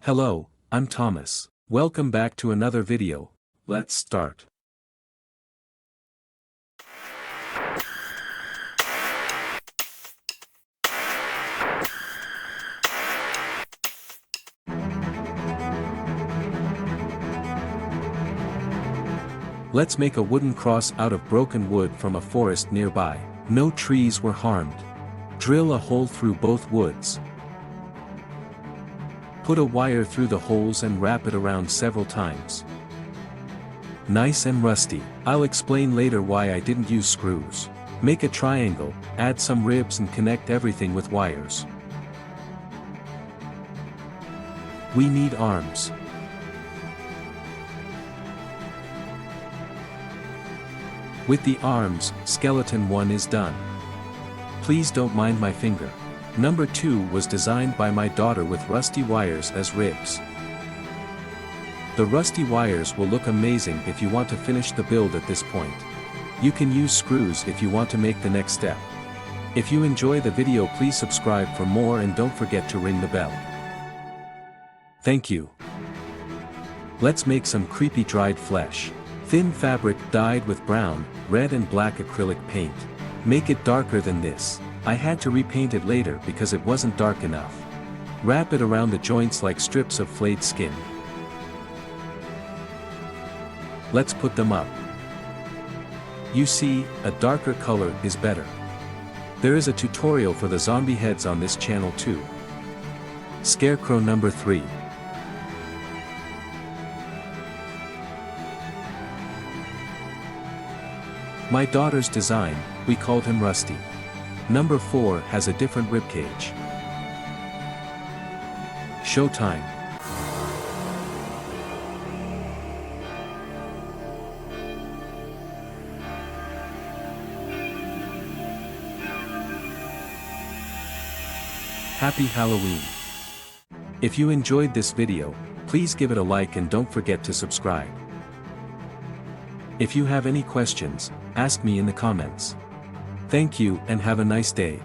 Hello, I'm Thomas. Welcome back to another video. Let's start. Let's make a wooden cross out of broken wood from a forest nearby. No trees were harmed. Drill a hole through both woods. Put a wire through the holes and wrap it around several times. Nice and rusty. I'll explain later why I didn't use screws. Make a triangle, add some ribs and connect everything with wires. We need arms. With the arms, skeleton 1 is done. Please don't mind my finger. Number 2 was designed by my daughter with rusty wires as ribs. The rusty wires will look amazing if you want to finish the build at this point. You can use screws if you want to make the next step. If you enjoy the video, please subscribe for more and don't forget to ring the bell. Thank you. Let's make some creepy dried flesh. Thin fabric dyed with brown, red and black acrylic paint. Make it darker than this. I had to repaint it later because it wasn't dark enough. Wrap it around the joints like strips of flayed skin. Let's put them up. You see, a darker color is better. There is a tutorial for the zombie heads on this channel too. Scarecrow number 3. My daughter's design, we called him Rusty. Number 4 has a different ribcage. Showtime. Happy Halloween. If you enjoyed this video, please give it a like and don't forget to subscribe. If you have any questions, ask me in the comments. Thank you and have a nice day.